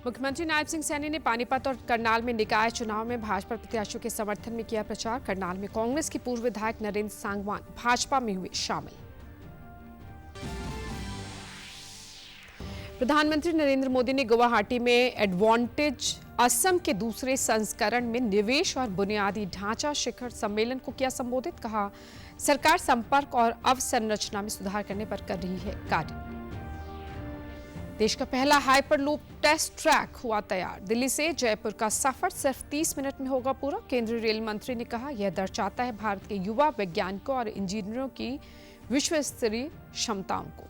मुख्यमंत्री नायब सिंह सैनी ने पानीपत और करनाल में निकाय चुनाव में भाजपा प्रत्याशियों के समर्थन में किया प्रचार। करनाल में कांग्रेस की पूर्व विधायक नरेंद्र सांगवान भाजपा में हुए शामिल। प्रधानमंत्री नरेंद्र मोदी ने गुवाहाटी में एडवांटेज असम के दूसरे संस्करण में निवेश और बुनियादी ढांचा शिखर सम्मेलन को किया संबोधित। कहा, सरकार संपर्क और अवसंरचना में सुधार करने पर कर रही है कार्य। देश का पहला हाइपरलूप टेस्ट ट्रैक हुआ तैयार। दिल्ली से जयपुर का सफर सिर्फ 30 मिनट में होगा पूरा। केंद्रीय रेल मंत्री ने कहा, यह दर्शाता है भारत के युवा वैज्ञानिकों और इंजीनियरों की विश्व स्तरीय क्षमताओं को।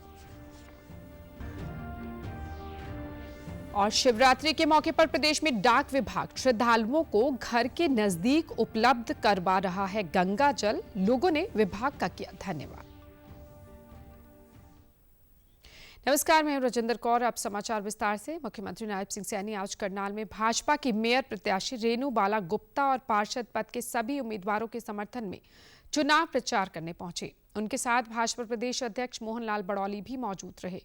और शिवरात्रि के मौके पर प्रदेश में डाक विभाग श्रद्धालुओं को घर के नजदीक उपलब्ध करवा रहा है गंगा जल। लोगों ने विभाग का किया धन्यवाद। नमस्कार, मैं राजेंद्र कौर। अब समाचार विस्तार से। मुख्यमंत्री नायब सिंह सैनी आज करनाल में भाजपा की मेयर प्रत्याशी रेणु बाला गुप्ता और पार्षद पद के सभी उम्मीदवारों के समर्थन में चुनाव प्रचार करने पहुंचे। उनके साथ भाजपा प्रदेश अध्यक्ष मोहनलाल बड़ौली भी मौजूद रहे।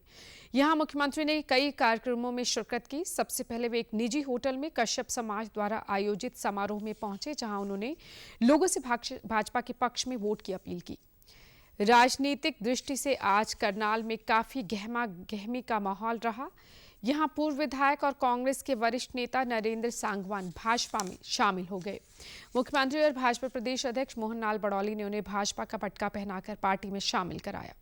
यहां मुख्यमंत्री ने कई कार्यक्रमों में शिरकत की। सबसे पहले वे एक निजी होटल में कश्यप समाज द्वारा आयोजित समारोह में पहुंचे, जहां उन्होंने लोगों से भाजपा के पक्ष में वोट की अपील की। राजनीतिक दृष्टि से आज करनाल में काफी गहमा गहमी का माहौल रहा। यहां पूर्व विधायक और कांग्रेस के वरिष्ठ नेता नरेंद्र सांगवान भाजपा में शामिल हो गए। मुख्यमंत्री और भाजपा प्रदेश अध्यक्ष मोहनलाल बड़ौली ने उन्हें भाजपा का पटका पहनाकर पार्टी में शामिल कराया।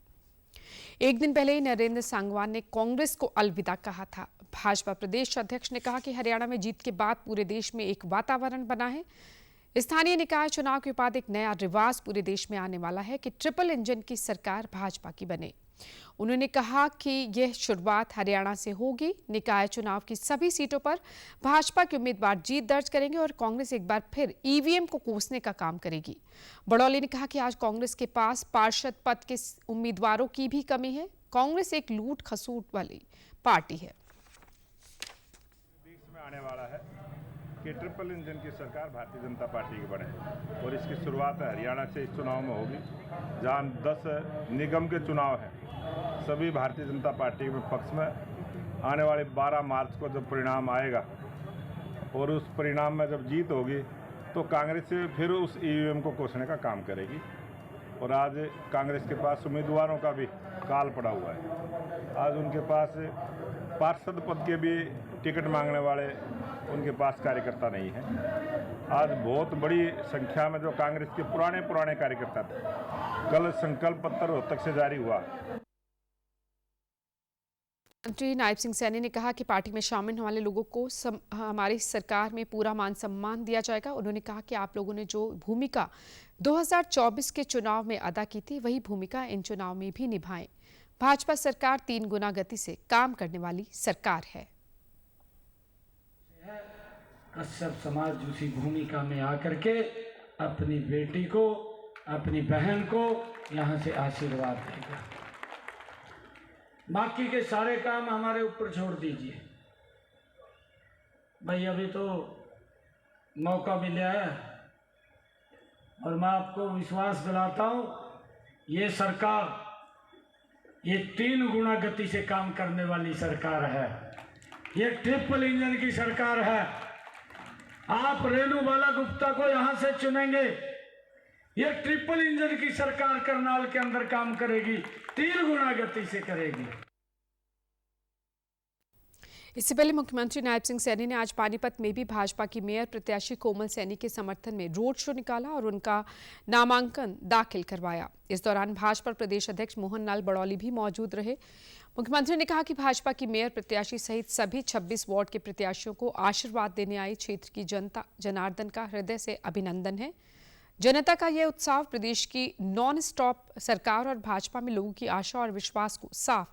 एक दिन पहले ही नरेंद्र सांगवान ने कांग्रेस को अलविदा कहा था। भाजपा प्रदेश अध्यक्ष ने कहा कि हरियाणा में जीत के बाद पूरे देश में एक वातावरण बना है। स्थानीय निकाय चुनाव के बाद एक नया रिवाज पूरे देश में आने वाला है कि ट्रिपल इंजन की सरकार भाजपा की बने। उन्होंने कहा कि यह शुरुआत हरियाणा से होगी। निकाय चुनाव की सभी सीटों पर भाजपा के उम्मीदवार जीत दर्ज करेंगे और कांग्रेस एक बार फिर ईवीएम को कोसने का काम करेगी। बड़ौली ने कहा कि आज कांग्रेस के पास पार्षद पद के उम्मीदवारों की भी कमी है। कांग्रेस एक लूट खसूट वाली पार्टी है। देश में आने वाला है कि ट्रिपल इंजन की सरकार भारतीय जनता पार्टी की बने और इसकी शुरुआत हरियाणा से इस चुनाव में होगी, जहां 10 निगम के चुनाव हैं। सभी भारतीय जनता पार्टी के पक्ष में आने वाले 12 मार्च को जब परिणाम आएगा और उस परिणाम में जब जीत होगी तो कांग्रेस से फिर उस ईवीएम को कोसने का काम करेगी। और आज कांग्रेस के पास उम्मीदवारों का भी काल पड़ा हुआ है। आज उनके पास पार्षद पद के भी टिकट मांगने वाले उनके पास कार्यकर्ता नहीं है। आज बहुत बड़ी संख्या में जो कांग्रेस के पुराने कार्यकर्ता थे, कल संकल्प पत्र रोहतक से जारी हुआ। मंत्री नायब सिंह सैनी ने कहा कि पार्टी में शामिल होने वाले लोगों को हमारी सरकार में पूरा मान सम्मान दिया जाएगा। उन्होंने कहा कि आप लोगों ने जो भूमिका 2024 के चुनाव में अदा की थी, वही भूमिका इन चुनाव में भी निभाएं। भाजपा सरकार 3 गुना गति से काम करने वाली सरकार है। कश्यप समाज उसी भूमिका में आकर के अपनी बेटी को, अपनी बहन को यहाँ से आशीर्वाद देगा। बाकी के सारे काम हमारे ऊपर छोड़ दीजिए भाई। अभी तो मौका मिला है और मैं आपको विश्वास दिलाता हूँ, ये सरकार ये 3 गुना गति से काम करने वाली सरकार है। ये ट्रिपल इंजन की सरकार है। आप रेणु बाला गुप्ता को यहां से चुनेंगे, ये ट्रिपल इंजन की सरकार करनाल के अंदर काम करेगी, 3 गुना गति से करेगी। इससे पहले मुख्यमंत्री नायब सिंह सैनी ने आज पानीपत में भी भाजपा की मेयर प्रत्याशी कोमल सैनी के समर्थन में रोड शो निकाला और उनका नामांकन दाखिल करवाया। इस दौरान भाजपा प्रदेश अध्यक्ष मोहनलाल बड़ौली भी मौजूद रहे। मुख्यमंत्री ने कहा कि भाजपा की मेयर प्रत्याशी सहित सभी 26 वार्ड के प्रत्याशियों को आशीर्वाद देने आई क्षेत्र की जनता जनार्दन का हृदय से अभिनंदन है। जनता का यह उत्साह प्रदेश की नॉन स्टॉप सरकार और भाजपा में लोगों की आशा और विश्वास को साफ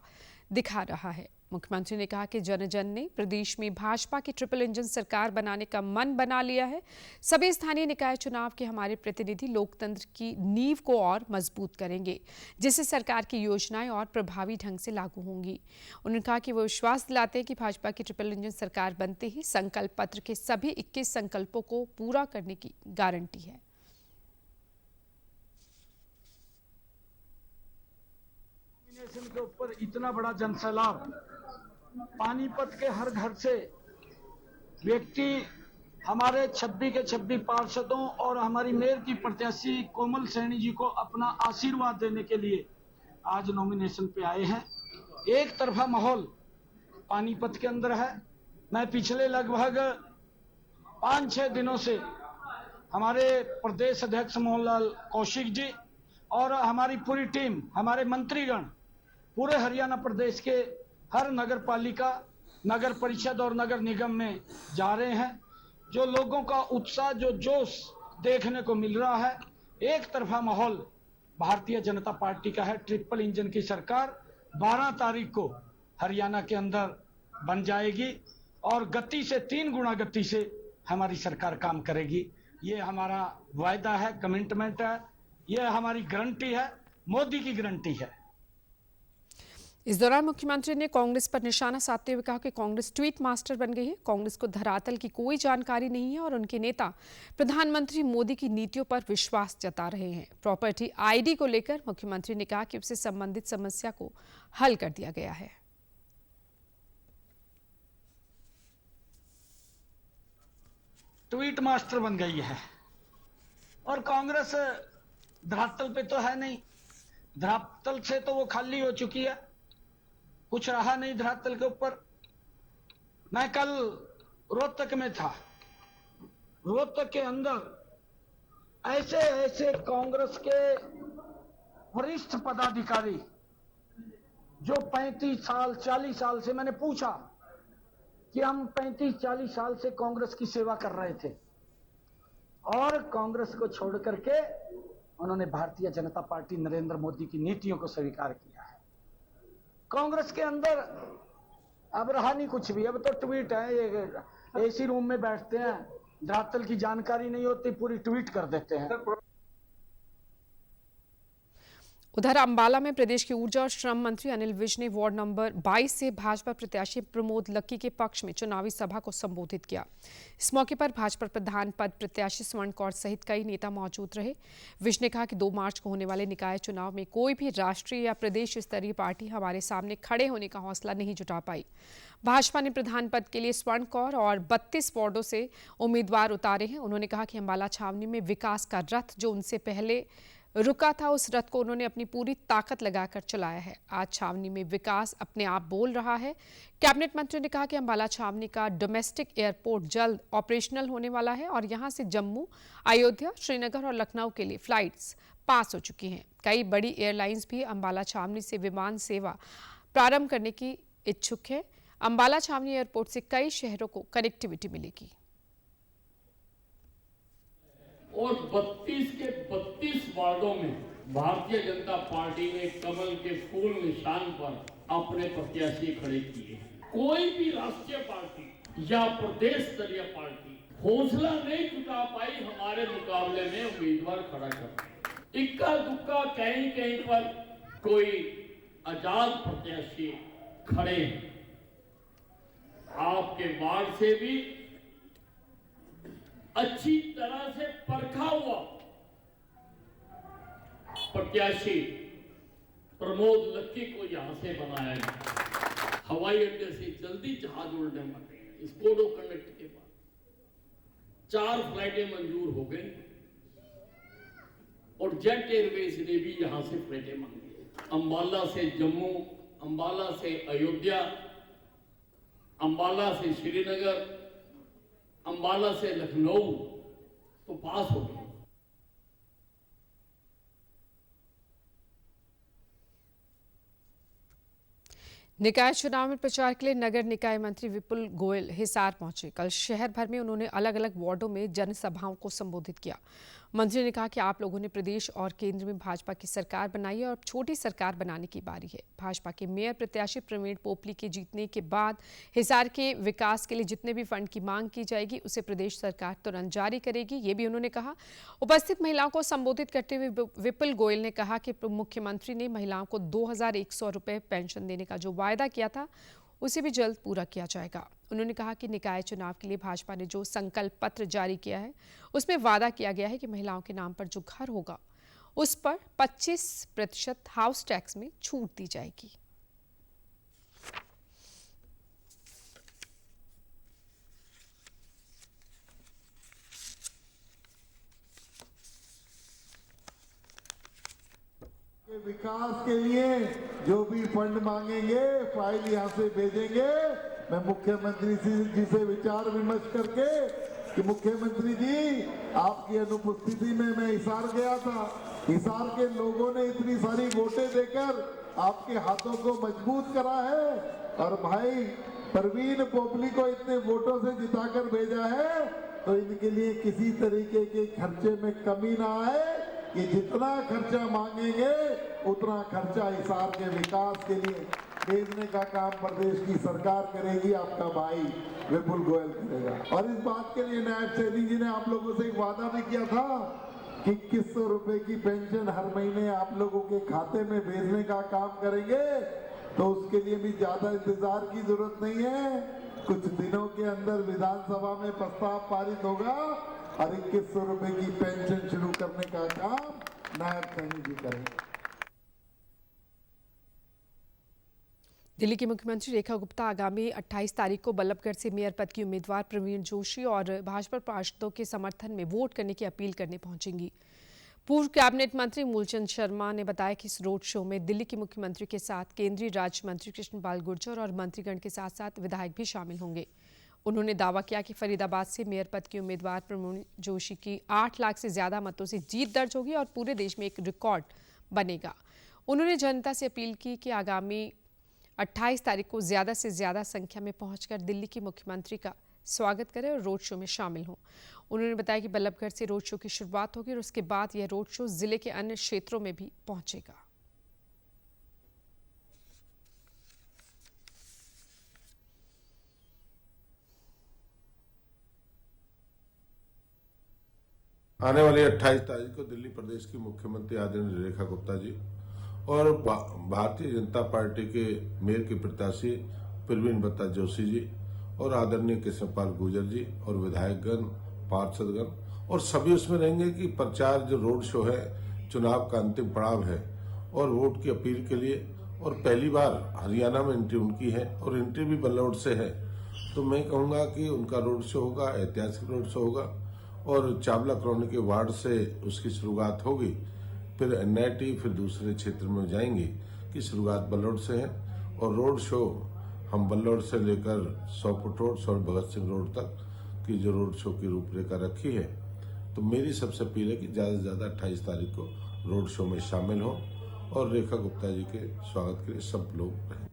दिखा रहा है। मुख्यमंत्री ने कहा कि जन जन ने प्रदेश में भाजपा की ट्रिपल इंजन सरकार बनाने का मन बना लिया है। सभी स्थानीय निकाय चुनाव के हमारे प्रतिनिधि लोकतंत्र की नींव को और मजबूत करेंगे, जिससे सरकार की योजनाएं और प्रभावी ढंग से लागू होंगी। उन्होंने कहा कि वो विश्वास दिलाते हैं कि भाजपा की ट्रिपल इंजन सरकार बनते ही संकल्प पत्र के सभी 21 संकल्पों को पूरा करने की गारंटी है। के ऊपर इतना बड़ा जनसैलाब, पानीपत के हर घर से व्यक्ति हमारे 26 के 26 पार्षदों और हमारी मेयर की प्रत्याशी कोमल सैनी जी को अपना आशीर्वाद देने के लिए आज नॉमिनेशन पे आए हैं। एक तरफा माहौल पानीपत के अंदर है। मैं पिछले लगभग 5-6 दिनों से हमारे प्रदेश अध्यक्ष मोहनलाल कौशिक जी और हमारी पूरी टीम, हमारे मंत्रीगण पूरे हरियाणा प्रदेश के हर नगर पालिका, नगर परिषद और नगर निगम में जा रहे हैं। जो लोगों का उत्साह, जो जोश देखने को मिल रहा है, एक तरफा माहौल भारतीय जनता पार्टी का है। ट्रिपल इंजन की सरकार 12 तारीख को हरियाणा के अंदर बन जाएगी और गति से 3 गुना गति से हमारी सरकार काम करेगी। ये हमारा वायदा है, कमिटमेंट है, ये हमारी गारंटी है, मोदी की गारंटी है। इस दौरान मुख्यमंत्री ने कांग्रेस पर निशाना साधते हुए कहा कि कांग्रेस ट्वीट मास्टर बन गई है। कांग्रेस को धरातल की कोई जानकारी नहीं है और उनके नेता प्रधानमंत्री मोदी की नीतियों पर विश्वास जता रहे हैं। प्रॉपर्टी आईडी को लेकर मुख्यमंत्री ने कहा कि उससे संबंधित समस्या को हल कर दिया गया है। ट्वीट मास्टर बन गई है और कांग्रेस धरातल पे तो है नहीं। धरातल से तो वो खाली हो चुकी है, कुछ रहा नहीं धरातल के ऊपर। मैं कल रोहतक में था। रोहतक के अंदर ऐसे ऐसे कांग्रेस के वरिष्ठ पदाधिकारी जो 35 साल 40 साल से, मैंने पूछा कि हम 35-40 साल से कांग्रेस की सेवा कर रहे थे और कांग्रेस को छोड़ करके उन्होंने भारतीय जनता पार्टी नरेंद्र मोदी की नीतियों को स्वीकार किया है। कांग्रेस के अंदर अब रहा नहीं कुछ भी, अब तो ट्वीट है। ये एसी रूम में बैठते हैं, धरातल की जानकारी नहीं होती, पूरी ट्वीट कर देते हैं। उधर अंबाला में प्रदेश के ऊर्जा और श्रम मंत्री अनिल विज ने वार्ड नंबर 22 से भाजपा प्रत्याशी प्रमोद लक्की के पक्ष में चुनावी सभा को संबोधित किया। इस मौके पर भाजपा प्रधान पद प्रत्याशी स्वर्ण कौर सहित कई नेता मौजूद रहे। विज ने कहा कि 2 मार्च को होने वाले निकाय चुनाव में कोई भी राष्ट्रीय या प्रदेश स्तरीय पार्टी हमारे सामने खड़े होने का हौसला नहीं जुटा पाई। भाजपा ने प्रधान पद के लिए स्वर्ण कौर और 32 वार्डों से उम्मीदवार उतारे हैं। उन्होंने कहा कि अंबाला छावनी में विकास का रथ जो उनसे पहले रुका था, उस रथ को उन्होंने अपनी पूरी ताकत लगाकर चलाया है। आज छावनी में विकास अपने आप बोल रहा है। कैबिनेट मंत्री ने कहा कि अंबाला छावनी का डोमेस्टिक एयरपोर्ट जल्द ऑपरेशनल होने वाला है और यहां से जम्मू, अयोध्या, श्रीनगर और लखनऊ के लिए फ्लाइट्स पास हो चुकी हैं। कई बड़ी एयरलाइंस भी अंबाला छावनी से विमान सेवा प्रारंभ करने की इच्छुक है। अंबाला छावनी एयरपोर्ट से कई शहरों को कनेक्टिविटी मिलेगी। और 32 के 32 वार्डों में भारतीय जनता पार्टी ने कमल के फूल निशान पर अपने प्रत्याशी खड़े किए। कोई भी राष्ट्रीय पार्टी या प्रदेश स्तरीय पार्टी हौसला नहीं जुटा पाई हमारे मुकाबले में उम्मीदवार खड़ा कर। इक्का दुक्का कहीं कहीं पर कोई आजाद प्रत्याशी खड़े हैं। आपके वार्ड से भी अच्छी तरह से परखा हुआ प्रत्याशी प्रमोद लक्की को यहां से बनाया गया। हवाई अड्डे से जल्दी जहाज उड़ने वाले हैं। इस कोडो कनेक्ट के बाद 4 फ्लाइटें मंजूर हो गई और जेट एयरवेज ने भी यहां से फ्लाइटें मांगी। अंबाला से जम्मू, अंबाला से अयोध्या, अंबाला से श्रीनगर, अंबाला से लखनऊ तो पास हो गए। निकाय चुनाव में प्रचार के लिए नगर निकाय मंत्री विपुल गोयल हिसार पहुंचे। कल शहर भर में उन्होंने अलग अलग वार्डों में जनसभाओं को संबोधित किया। मंत्री ने कहा कि आप लोगों ने प्रदेश और केंद्र में भाजपा की सरकार बनाई है और अब छोटी सरकार बनाने की बारी है। भाजपा के मेयर प्रत्याशी प्रवीण पोपली के जीतने के बाद हिसार के विकास के लिए जितने भी फंड की मांग की जाएगी उसे प्रदेश सरकार तुरंत जारी करेगी, ये भी उन्होंने कहा। उपस्थित महिलाओं को संबोधित करते हुए विपुल गोयल ने कहा कि मुख्यमंत्री ने महिलाओं को 2100 रुपये पेंशन देने का जो वायदा किया था उसे भी जल्द पूरा किया जाएगा। उन्होंने कहा कि निकाय चुनाव के लिए भाजपा ने जो संकल्प पत्र जारी किया है उसमें वादा किया गया है कि महिलाओं के नाम पर जो घर होगा उस पर 25% हाउस टैक्स में छूट दी जाएगी। विकास के लिए जो भी फंड मांगेंगे फाइल यहाँ से भेजेंगे। मैं मुख्यमंत्री जी से विचार विमर्श करके कि मुख्यमंत्री जी आपकी अनुपस्थिति में मैं हिसार गया था, हिसार के लोगों ने इतनी सारी वोटें देकर आपके हाथों को मजबूत करा है और भाई परवीन पोपली को इतने वोटों से जिताकर भेजा है, तो इनके लिए किसी तरीके के खर्चे में कमी ना आए। ये जितना खर्चा मांगेंगे उतना खर्चा हिसार के विकास के लिए भेजने का काम प्रदेश की सरकार करेगी, आपका भाई विपुल गोयल करेगा। और इस बात के लिए नायब सैनी जी ने आप लोगों से एक वादा भी किया था कि 2100 रुपए की पेंशन हर महीने आप लोगों के खाते में भेजने का काम करेंगे। तो उसके लिए भी ज्यादा इंतजार की जरूरत नहीं है, कुछ दिनों के अंदर विधानसभा में प्रस्ताव पारित होगा और 2100 रुपए की पेंशन शुरू करने का काम नायब सैनी जी करेंगे। दिल्ली की मुख्यमंत्री रेखा गुप्ता आगामी 28 तारीख को बल्लभगढ़ से मेयर पद की उम्मीदवार प्रवीण जोशी और भाजपा पार्षदों के समर्थन में वोट करने की अपील करने पहुंचेंगी। पूर्व कैबिनेट मंत्री मूलचंद शर्मा ने बताया कि इस रोड शो में दिल्ली की मुख्यमंत्री के साथ केंद्रीय राज्य मंत्री कृष्णपाल गुर्जर और मंत्रीगण के साथ साथ विधायक भी शामिल होंगे। उन्होंने दावा किया कि फरीदाबाद से मेयर पद की उम्मीदवार प्रवीण जोशी की 8 लाख से ज्यादा मतों से जीत दर्ज होगी और पूरे देश में एक रिकॉर्ड बनेगा। उन्होंने जनता से अपील की कि आगामी 28 तारीख को ज्यादा से ज्यादा संख्या में पहुंचकर दिल्ली की मुख्यमंत्री का स्वागत करें और रोड शो में शामिल हों। उन्होंने बताया कि बल्लभगढ़ से रोड शो की शुरुआत होगी और उसके बाद यह रोड शो जिले के अन्य क्षेत्रों में भी पहुंचेगा। आने वाली 28 तारीख को दिल्ली प्रदेश की मुख्यमंत्री आदरणीय रेखा गुप्ता जी और भारतीय जनता पार्टी के मेयर के प्रत्याशी प्रवीण बत्ता जोशी जी और आदरणीय कृष्णपाल गुर्जर जी और विधायकगण, पार्षदगण और सभी उसमें रहेंगे कि प्रचार जो रोड शो है चुनाव का अंतिम पड़ाव है और वोट की अपील के लिए। और पहली बार हरियाणा में एंट्री उनकी है और एंट्री भी बल्लभगढ़ से है, तो मैं कहूँगा कि उनका रोड शो होगा, ऐतिहासिक रोड शो होगा और चावला कॉलोनी के वार्ड से उसकी शुरुआत होगी, फिर एनआईटी, फिर दूसरे क्षेत्र में जाएंगे कि शुरुआत बल्लभगढ़ से है। और रोड शो हम बल्लभगढ़ से लेकर सोपुर रोड और भगत सिंह रोड तक की जो रोड शो की रूपरेखा रखी है, तो मेरी सबसे अपील है कि ज़्यादा से ज़्यादा 28 तारीख को रोड शो में शामिल हो और रेखा गुप्ता जी के स्वागत के लिए सब लोग रहें।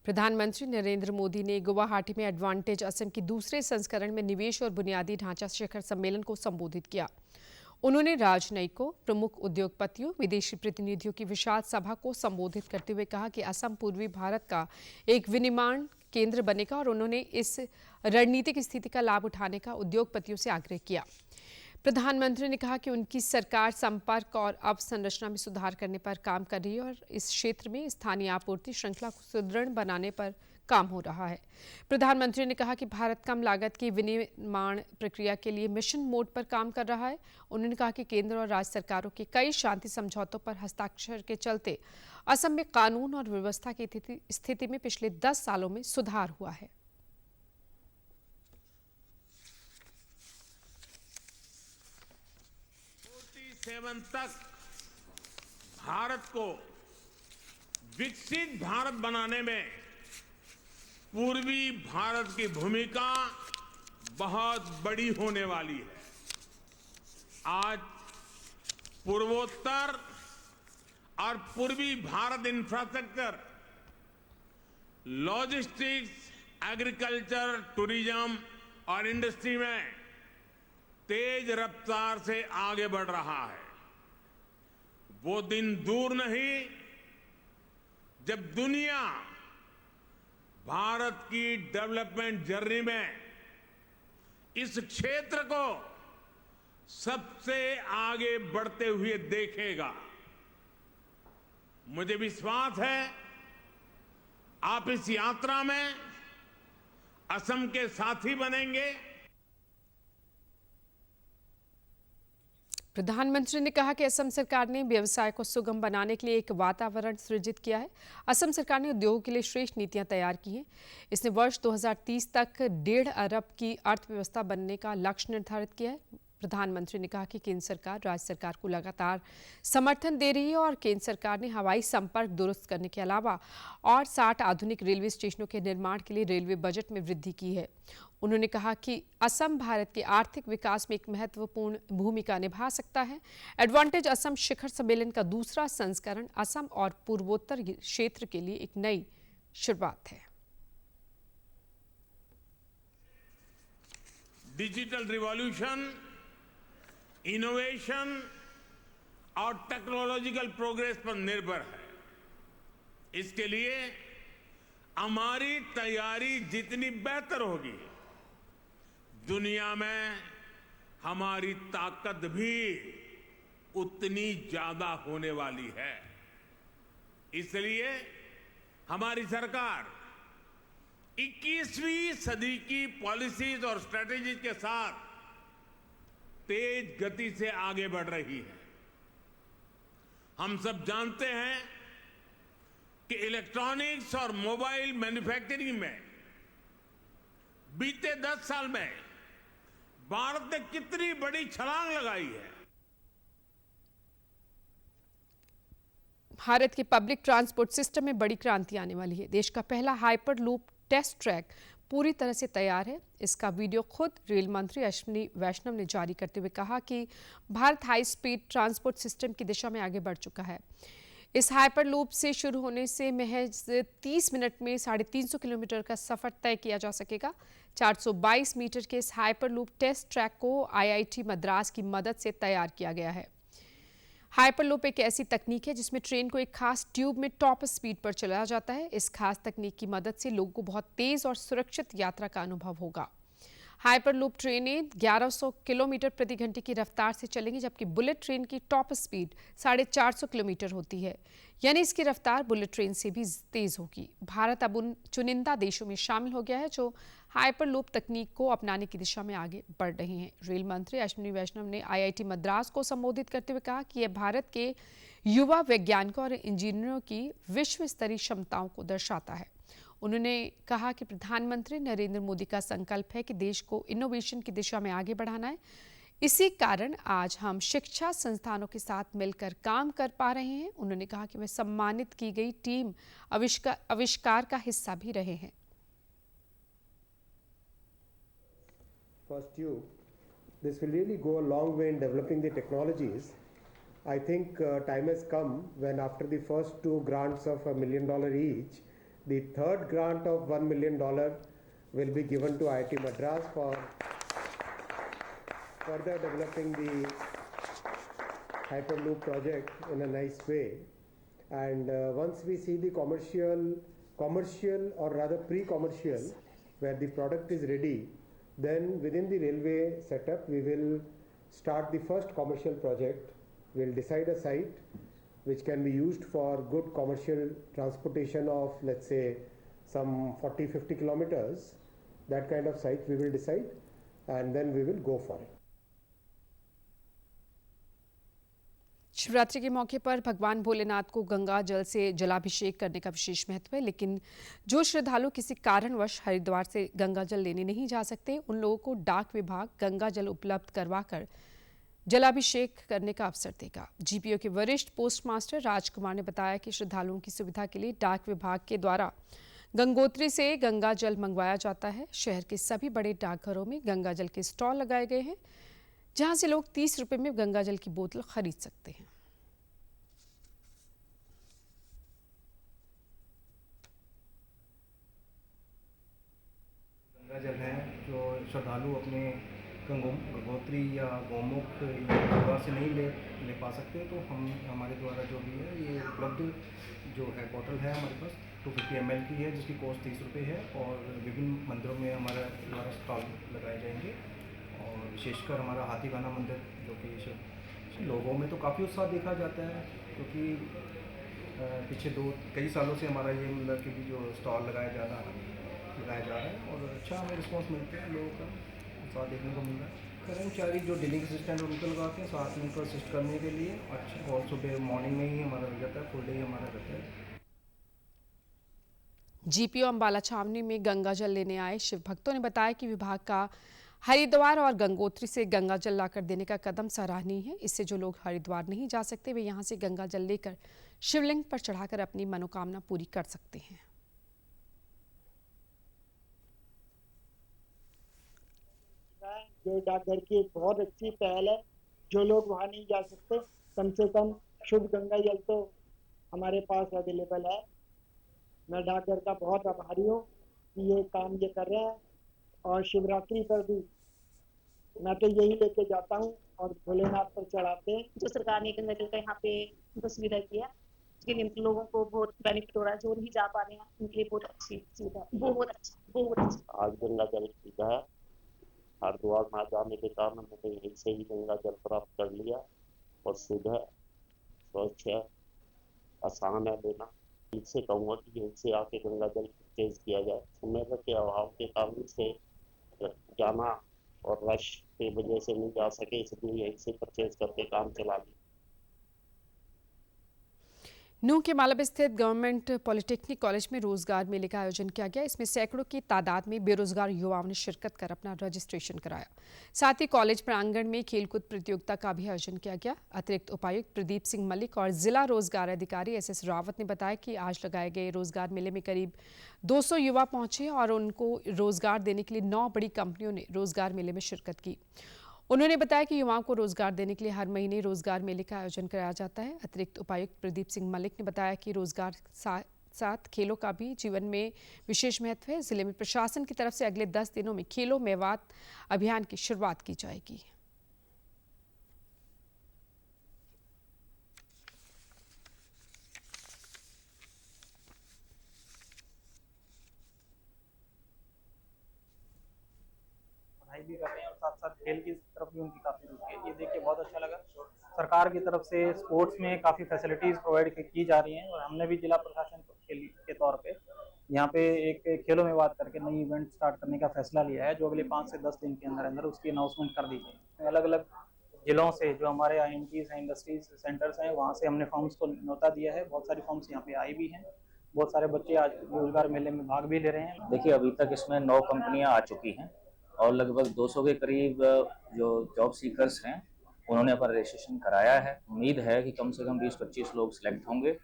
प्रधानमंत्री नरेंद्र मोदी ने गुवाहाटी में एडवांटेज असम की दूसरे संस्करण में निवेश और बुनियादी ढांचा शिखर सम्मेलन को संबोधित किया। उन्होंने राजनयिकों, प्रमुख उद्योगपतियों, विदेशी प्रतिनिधियों की विशाल सभा को संबोधित करते हुए कहा कि असम पूर्वी भारत का एक विनिर्माण केंद्र बनेगा और उन्होंने इस रणनीतिक स्थिति का लाभ उठाने का उद्योगपतियों से आग्रह किया। प्रधानमंत्री ने कहा कि उनकी सरकार संपर्क और अवसंरचना में सुधार करने पर काम कर रही है और इस क्षेत्र में स्थानीय आपूर्ति श्रृंखला को सुदृढ़ बनाने पर काम हो रहा है। प्रधानमंत्री ने कहा कि भारत कम लागत की विनिर्माण प्रक्रिया के लिए मिशन मोड पर काम कर रहा है। उन्होंने कहा कि केंद्र और राज्य सरकारों के कई शांति समझौतों पर हस्ताक्षर के चलते असम में कानून और व्यवस्था की स्थिति में पिछले 10 सालों में सुधार हुआ है। 47 तक भारत को विकसित भारत बनाने में पूर्वी भारत की भूमिका बहुत बड़ी होने वाली है। आज पूर्वोत्तर और पूर्वी Bharat infrastructure, logistics, agriculture, tourism और इंडस्ट्री में तेज रफ्तार से आगे बढ़ रहा है। वो दिन दूर नहीं जब दुनिया भारत की डेवलपमेंट जर्नी में इस क्षेत्र को सबसे आगे बढ़ते हुए देखेगा। मुझे विश्वास है आप इस यात्रा में असम के साथी बनेंगे। प्रधानमंत्री ने कहा कि असम सरकार ने व्यवसाय को सुगम बनाने के लिए एक वातावरण सृजित किया है। असम सरकार ने उद्योगों के लिए श्रेष्ठ नीतियां तैयार की हैं। इसने वर्ष 2030 तक 1.5 अरब की अर्थव्यवस्था बनने का लक्ष्य निर्धारित किया है। प्रधानमंत्री ने कहा कि केंद्र सरकार राज्य सरकार को लगातार समर्थन दे रही है और केंद्र सरकार ने हवाई संपर्क दुरुस्त करने के अलावा और 60 आधुनिक रेलवे स्टेशनों के निर्माण के लिए रेलवे बजट में वृद्धि की है। उन्होंने कहा कि असम भारत के आर्थिक विकास में एक महत्वपूर्ण भूमिका निभा सकता है। एडवांटेज असम शिखर सम्मेलन का दूसरा संस्करण असम और पूर्वोत्तर क्षेत्र के लिए एक नई शुरुआत है। डिजिटल रिवॉल्यूशन, इनोवेशन और टेक्नोलॉजिकल प्रोग्रेस पर निर्भर है। इसके लिए हमारी तैयारी जितनी बेहतर होगी, दुनिया में हमारी ताकत भी उतनी ज्यादा होने वाली है। इसलिए हमारी सरकार 21वीं सदी की पॉलिसीज और स्ट्रेटेजीज के साथ तेज गति से आगे बढ़ रही है। हम सब जानते हैं कि इलेक्ट्रॉनिक्स और मोबाइल मैन्युफैक्चरिंग में बीते 10 साल में भारत ने कितनी बड़ी छलांग लगाई है। भारत के पब्लिक ट्रांसपोर्ट सिस्टम में बड़ी क्रांति आने वाली है। देश का पहला हाइपर लूप टेस्ट ट्रैक पूरी तरह से तैयार है। इसका वीडियो खुद रेल मंत्री अश्विनी वैष्णव ने जारी करते हुए कहा कि Bharat high speed transport system की दिशा में आगे बढ़ चुका है। इस हाइपर लूप से शुरू होने से महज 30 मिनट में 350 किलोमीटर का सफर तय किया जा सकेगा। 422 मीटर के इस हाइपर लूप टेस्ट ट्रैक को IIT मद्रास की मदद से तैयार किया गया है। हाइपरलूप एक ऐसी तकनीक है जिसमें ट्रेन को एक खास ट्यूब में टॉप स्पीड पर चलाया जाता है। इस खास तकनीक की मदद से लोगों को बहुत तेज और सुरक्षित यात्रा का अनुभव होगा। हाइपरलूप ट्रेनें 1100 किलोमीटर प्रति घंटे की रफ्तार से चलेंगी, जबकि बुलेट ट्रेन की टॉप स्पीड 450 किलोमीटर होती है, यानी इसकी रफ्तार बुलेट ट्रेन से भी तेज होगी। भारत अब उन चुनिंदा देशों में शामिल हो गया है जो हाइपरलूप तकनीक को अपनाने की दिशा में आगे बढ़ रहे हैं। रेल मंत्री अश्विनी वैष्णव ने IIT मद्रास को संबोधित करते हुए कहा कि यह भारत के युवा वैज्ञानिकों और इंजीनियरों की विश्व स्तरीय क्षमताओं को दर्शाता है। उन्होंने कहा कि प्रधानमंत्री नरेंद्र मोदी का संकल्प है कि देश को इनोवेशन की दिशा में आगे बढ़ाना है। इसी कारण आज हम शिक्षा संस्थानों के साथ मिलकर काम कर पा रहे हैं। उन्होंने कहा कि वे सम्मानित की गई टीम आविष्कार का हिस्सा भी रहे हैं। First tube, this will really go a long way in developing the technologies. I think time has come when after the first 2 grants of $1 million each, the third grant of $1 million will be given to IIT Madras for further developing the Hyperloop project in a nice way. And once we see the commercial or rather pre-commercial, where the product is ready, then within the railway setup we will start the first commercial project. We'll decide a site which can be used for good commercial transportation of, let's say, some 40-50 kilometers. That kind of site we will decide, and then we will go for it. Shivratri के मौके पर भगवान भोलेनाथ को गंगा जल से जलाभिषेक करने का विशेष महत्व है, लेकिन जो श्रद्धालु किसी कारणवश हरिद्वार से गंगा जल लेने नहीं जा सकते, उन लोगों को डाक विभाग गंगा जल उपलब्ध करवाकर जलाभिषेक करने का अवसर देगा। GPO के वरिष्ठ पोस्टमास्टर राजकुमार ने बताया कि श्रद्धालुओं की सुविधा के लिए डाक विभाग के द्वारा गंगोत्री से गंगा जल मंगवाया जाता है। शहर के सभी बड़े डाकघरों में गंगा जल के स्टॉल लगाए गए हैं, जहां से लोग 30 रुपए में गंगा जल की बोतल खरीद सकते हैं। गंगा जल है जो श्रद्धालु अपने गंगोत्री या गौमुख या हरिद्वार से नहीं ले पा सकते, तो हम हमारे द्वारा जो भी है ये उपलब्ध जो है बोतल है हमारे पास 250 ml की है, जिसकी कॉस्ट 30 रुपये है। और विभिन्न मंदिरों में हमारे द्वारा स्टॉल लगाए जाएंगे, और विशेषकर हमारा हाथीखाना मंदिर जो कि लोगों में तो काफ़ी उत्साह देखा जाता है, क्योंकि पिछले कई सालों से हमारा ये मतलब कि जो स्टॉल लगाया जा रहा है और अच्छा हमें रिस्पॉन्स मिलता है, लोगों का उत्साह देखने को मिल रहा है। कर्मचारी जो डीलिंग असिस्टेंट उनको लगाते हैं साथ में उनको असिस्ट करने के लिए, अच्छा। और सुबह मॉर्निंग में ही हमारा हो जाता है, फुल डे हमारा रहता है। GPO अम्बाला छावनी में गंगा जल लेने आए शिव भक्तों ने बताया कि विभाग का हरिद्वार और गंगोत्री से गंगा जल लाकर देने का कदम सराहनीय है। इससे जो लोग हरिद्वार नहीं जा सकते वे यहां से गंगा जल लेकर शिवलिंग पर चढ़ाकर अपनी मनोकामना पूरी कर सकते हैं। जो डाकघर की एक बहुत अच्छी पहल है। जो लोग वहां नहीं जा सकते कम से कम शुद्ध गंगा जल तो हमारे पास अवेलेबल है। मैं डाकघर का बहुत आभारी हूँ कि ये काम ये कर रहे हैं। और शिवरात्रि पर भी मैं तो यही लेके जाता हूँ और भोलेनाथ पर चढ़ाते हैं। जो सरकार ने गंगा जल का यहाँ पे सुविधा किया उसके लिए लोगों को बहुत बेनिफिट हो रहा है। जो नहीं जा पा रहे हैं उनके लिए बहुत अच्छी सुविधा, बहुत अच्छा। आज गंगा जल सुविधा है। हरिद्वार ना जाने के कारण मैंने यहीं से ही गंगा जल प्राप्त कर लिया और शुद्ध है, स्वच्छ है, आसान है लेना। इससे कहूँगा कि यहीं से आके गंगा जल परचेज किया जाए। समय के अभाव के कारण से जाना और रश की वजह से नहीं जा सके, इसलिए यहीं से परचेज करके काम चला लिया। नूंह के मालवा स्थित गवर्नमेंट पॉलिटेक्निक कॉलेज में रोजगार मेले का आयोजन किया गया। इसमें सैकड़ों की तादाद में बेरोजगार युवाओं ने शिरकत कर अपना रजिस्ट्रेशन कराया। साथ ही कॉलेज प्रांगण में खेलकूद प्रतियोगिता का भी आयोजन किया गया। अतिरिक्त उपायुक्त प्रदीप सिंह मलिक और जिला रोजगार अधिकारी एस रावत ने बताया कि आज लगाए गए रोजगार मेले में करीब 200 युवा पहुंचे और उनको रोजगार देने के लिए 9 बड़ी कंपनियों ने रोजगार मेले में शिरकत की। उन्होंने बताया कि युवाओं को रोजगार देने के लिए हर महीने रोजगार मेले का आयोजन कराया जाता है। अतिरिक्त उपायुक्त प्रदीप सिंह मलिक ने बताया कि रोजगार साथ खेलों का भी जीवन में विशेष महत्व है। जिले में प्रशासन की तरफ से अगले 10 दिनों में खेलो मेवात अभियान की शुरुआत की जाएगी। भी कर रहे हैं और साथ साथ खेल की तरफ भी उनकी काफ़ी रुचि है। ये देख के बहुत अच्छा लगा। सरकार की तरफ से स्पोर्ट्स में काफ़ी फैसिलिटीज़ प्रोवाइड की जा रही हैं और हमने भी जिला प्रशासन के तौर पे यहाँ पे एक खेलों में बात करके नई इवेंट स्टार्ट करने का फैसला लिया है, जो अगले 5 से 10 दिन के अंदर अंदर उसकी अनाउंसमेंट कर दी जाए। अलग अलग जिलों से जो हमारे IMTs हैं, इंडस्ट्रीज सेंटर्स हैं, वहाँ से हमने फॉर्म्स को न्योता दिया है। बहुत सारी फॉर्म्स यहाँ पे आई भी हैं। बहुत सारे बच्चे आज रोजगार मेले में भाग भी ले रहे हैं। देखिए, अभी तक इसमें 9 कंपनियाँ आ चुकी हैं और लगभग 200 के करीब जो जॉब सीकर्स हैं उन्होंने अपना रजिस्ट्रेशन कराया है। उम्मीद है कि कम से कम 20-25 लोग सिलेक्ट होंगे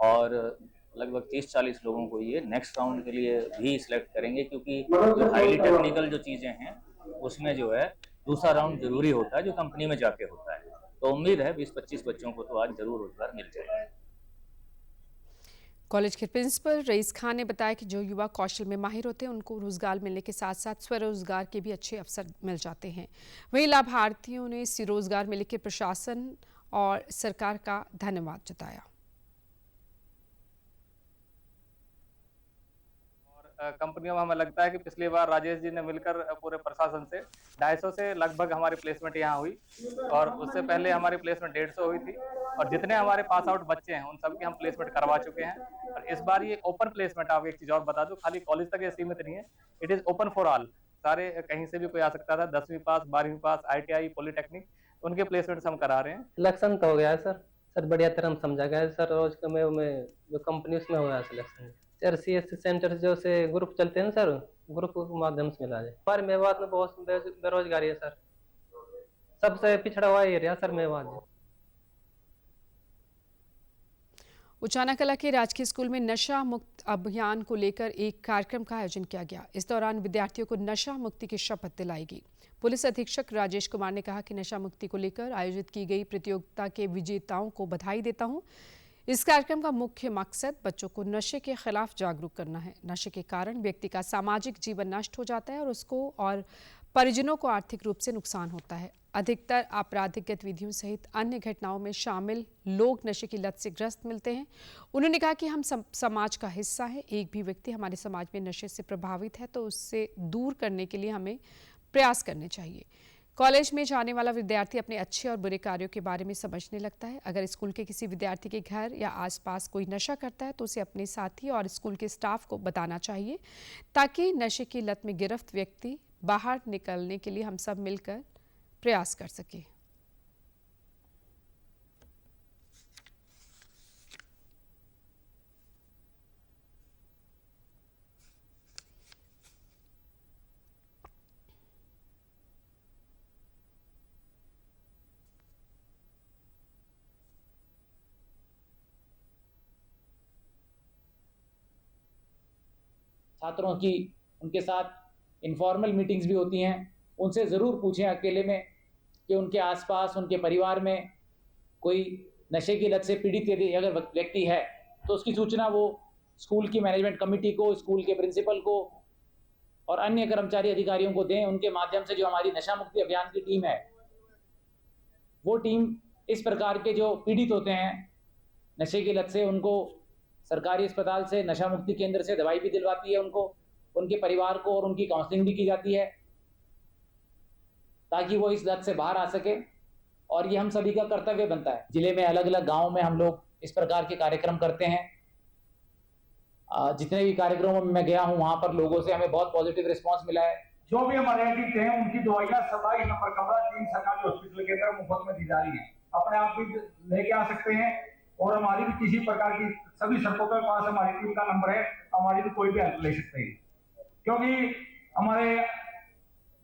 और लगभग 30-40 लोगों को ये नेक्स्ट राउंड के लिए भी सिलेक्ट करेंगे, क्योंकि जो हाईली टेक्निकल जो चीज़ें हैं उसमें जो है दूसरा राउंड जरूरी होता है जो कंपनी में जाके होता है। तो उम्मीद है 20-25 बच्चों को तो आज जरूर रोजगार मिल जाएगा। कॉलेज के प्रिंसिपल रईस खान ने बताया कि जो युवा कौशल में माहिर होते हैं उनको रोजगार मिलने के साथ साथ स्वरोजगार के भी अच्छे अवसर मिल जाते हैं। वहीं लाभार्थियों ने इस रोजगार मेले के प्रशासन और सरकार का धन्यवाद जताया। कंपनियों में हमें लगता है कि पिछली बार राजेश जी ने मिलकर पूरे प्रशासन से 250 से लगभग हमारी प्लेसमेंट यहाँ हुई और उससे पहले हमारी प्लेसमेंट 150 हुई थी और जितने हमारे पास आउट बच्चे हैं उन सबकी हम प्लेसमेंट करवा चुके हैं। और इस बार ये ओपन प्लेसमेंट, आपको एक चीज़ और बता दूं, खाली कॉलेज तक ये सीमित नहीं है, it is open for all. सारे कहीं से भी कोई आ सकता था, 10वीं पास, 12वीं पास, ITI, पॉलिटेक्निक, उनके प्लेसमेंट हम करा रहे हैं। सिलेक्शन तो हो गया है सर बढ़िया तरह हम समझा गया है सर। रोज में जो कंपनी उसमें हो गया सिलेक्शन सर। CSC सेंटर जो से ग्रुप चलते हैं सर, ग्रुप के माध्यम से मिला जाए। हमारे मेवात में बहुत बेरोजगारी है सर, सबसे पिछड़ा हुआ एरिया सर मेवात। उचाना कला के राजकीय स्कूल में नशा मुक्त अभियान को लेकर एक कार्यक्रम का आयोजन किया गया। इस दौरान विद्यार्थियों को नशा मुक्ति की शपथ दिलाई गई। पुलिस अधीक्षक राजेश कुमार ने कहा कि नशा मुक्ति को लेकर आयोजित की गई प्रतियोगिता के विजेताओं को बधाई देता हूं। इस कार्यक्रम का मुख्य मकसद बच्चों को नशे के खिलाफ जागरूक करना है। नशे के कारण व्यक्ति का सामाजिक जीवन नष्ट हो जाता है और उसको और परिजनों को आर्थिक रूप से नुकसान होता है। अधिकतर आपराधिक गतिविधियों सहित अन्य घटनाओं में शामिल लोग नशे की लत से ग्रस्त मिलते हैं। उन्होंने कहा कि हम समाज का हिस्सा हैं। एक भी व्यक्ति हमारे समाज में नशे से प्रभावित है तो उससे दूर करने के लिए हमें प्रयास करने चाहिए। कॉलेज में जाने वाला विद्यार्थी अपने अच्छे और बुरे कार्यों के बारे में समझने लगता है। अगर स्कूल के किसी विद्यार्थी के घर या आसपास कोई नशा करता है तो उसे अपने साथी और स्कूल के स्टाफ को बताना चाहिए, ताकि नशे की लत में गिरफ्त व्यक्ति बाहर निकलने के लिए हम सब मिलकर प्रयास कर सकें। छात्रों की उनके साथ इनफॉर्मल मीटिंग्स भी होती हैं, उनसे ज़रूर पूछें अकेले में कि उनके आसपास उनके परिवार में कोई नशे की लत से पीड़ित यदि अगर व्यक्ति है तो उसकी सूचना वो स्कूल की मैनेजमेंट कमेटी को, स्कूल के प्रिंसिपल को और अन्य कर्मचारी अधिकारियों को दें। उनके माध्यम से जो हमारी नशा मुक्ति अभियान की टीम है, वो टीम इस प्रकार के जो पीड़ित होते हैं नशे की लत से, उनको सरकारी अस्पताल से, नशा मुक्ति केंद्र से दवाई भी दिलवाती है, उनको, उनके परिवार को, और उनकी काउंसलिंग भी की जाती है ताकि वो इस लत से बाहर आ सके। और ये हम सभी का कर्तव्य बनता है। जिले में अलग अलग गाँव में हम लोग इस प्रकार के कार्यक्रम करते हैं। जितने भी कार्यक्रमों में मैं गया हूँ वहाँ पर लोगों से हमें बहुत पॉजिटिव रिस्पांस मिला है। जो भी हमारे एडिक्ट हैं उनकी दवाइयाँ 27 नंबर कमरा 3 सरकारी हॉस्पिटल के अंदर मुफ्त में दी जा रही है। अपने आप भी लेके आ सकते हैं और हमारी भी किसी प्रकार की सभी सड़कों के पास हमारी टीम का नंबर है, हमारी भी कोई भी हेल्प ले सकते हैं, क्योंकि हमारे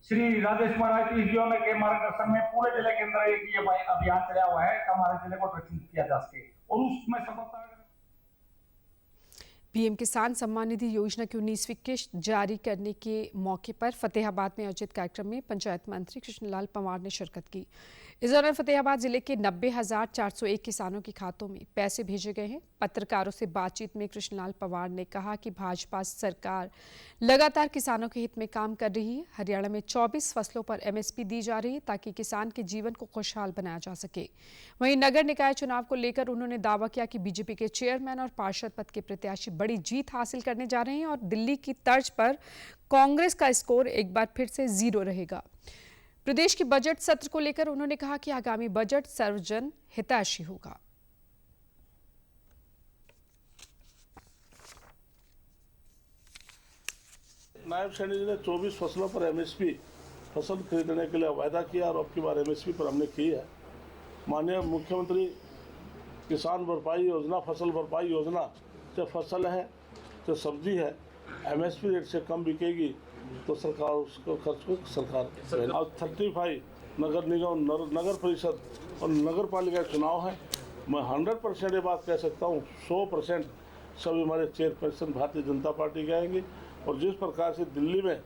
श्री राजेश कुमार आईपीएस के मार्गदर्शन में पूरे जिले के अंदर एक ये अभियान चला हुआ है कि हमारे जिले को ड्रग्स मुक्त किया जा सके। और उसमें सफलता पीएम किसान सम्मान निधि योजना की 19वीं किश्त जारी करने के मौके पर फतेहाबाद में आयोजित कार्यक्रम में पंचायत मंत्री कृष्णलाल पंवार ने शिरकत की। इस दौरान फतेहाबाद जिले के 90,401 किसानों के खातों में पैसे भेजे गए हैं। पत्रकारों से बातचीत में कृष्णलाल पंवार ने कहा कि भाजपा सरकार लगातार किसानों के हित में काम कर रही है। हरियाणा में 24 फसलों पर एमएसपी दी जा रही है ताकि किसान के जीवन को खुशहाल बनाया जा सके। वहीं नगर निकाय चुनाव को लेकर उन्होंने दावा किया कि बीजेपी के चेयरमैन और पार्षद पद के प्रत्याशी बड़ी जीत हासिल करने जा रहे हैं और दिल्ली की तर्ज पर कांग्रेस का स्कोर एक बार फिर से 0 रहेगा। प्रदेश के बजट सत्र को लेकर उन्होंने कहा कि आगामी बजट सर्वजन हितैषी होगा। नायब सैनी जी ने 24 फसलों पर एमएसपी फसल खरीदने के लिए वायदा किया और अब की बार एमएसपी पर हमने की है। माननीय मुख्यमंत्री किसान भरपाई योजना, फसल भरपाई योजना, चाहे फसल है चाहे सब्जी है, एमएसपी रेट से कम बिकेगी तो सरकार उसको खर्च को सरकार। और 35 नगर निगम, नगर परिषद और नगर पालिका चुनाव है। मैं 100% ये बात कह सकता हूँ, 100% सभी हमारे चेयरपर्सन भारतीय जनता पार्टी के आएंगे। और जिस प्रकार से दिल्ली में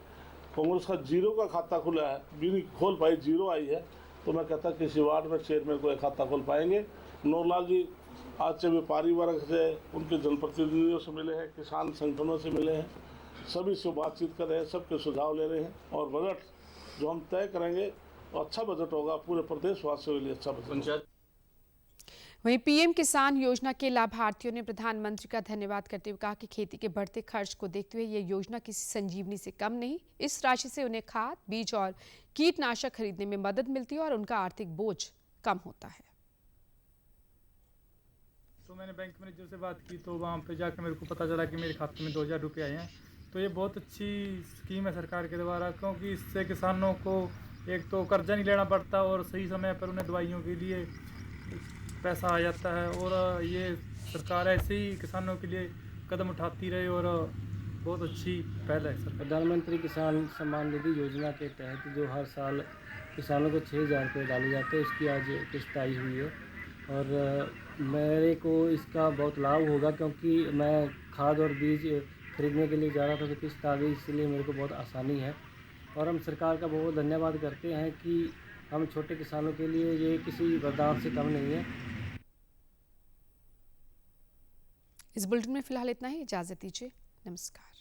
कांग्रेस का 0 का खाता खुला है, भी खोल पाई, 0 आई है, तो मैं कहता किसी वार्ड में चेयरमैन को एक खाता खोल पाएंगे। नूरलाल जी आज से व्यापारी वर्ग से, उनके जनप्रतिनिधियों से मिले हैं, किसान संगठनों से मिले हैं, सभी से बातचीत कर रहे हैं, सबके सुझाव ले रहे हैं और बजट जो हम तय करेंगे वो अच्छा बजट होगा, पूरे प्रदेशवासियों के लिए अच्छा बजट। वहीं पीएम किसान योजना के लाभार्थियों ने प्रधानमंत्री का धन्यवाद करते हुए कहा कि खेती के बढ़ते खर्च को देखते हुए ये योजना किसी संजीवनी से कम नहीं। इस राशि से उन्हें खाद, बीज और कीटनाशक खरीदने में मदद मिलती है और उनका आर्थिक बोझ कम होता है। तो मैंने बैंक मैनेजर से बात की तो वहाँ पे जाकर मेरे को पता चला कि मेरे खाते में 2000 रुपये आए हैं। तो ये बहुत अच्छी स्कीम है सरकार के द्वारा, क्योंकि इससे किसानों को एक तो कर्जा नहीं लेना पड़ता और सही समय पर उन्हें दवाइयों के लिए पैसा आ जाता है। और ये सरकार ऐसे ही किसानों के लिए कदम उठाती रहे और बहुत अच्छी पहल है सर। प्रधानमंत्री किसान सम्मान निधि योजना के तहत जो हर साल किसानों को 6000 रुपये डाले जाते हैं, उसकी आज किस्त आई हुई है और मेरे को इसका बहुत लाभ होगा, क्योंकि मैं खाद और बीज खरीदने के लिए जा रहा था तो किस्त आ गई, इसलिए मेरे को बहुत आसानी है। और हम सरकार का बहुत धन्यवाद करते हैं कि हम छोटे किसानों के लिए ये किसी वरदान से कम नहीं है। इस बुलेटिन में फिलहाल इतना ही, इजाजत दीजिए, नमस्कार।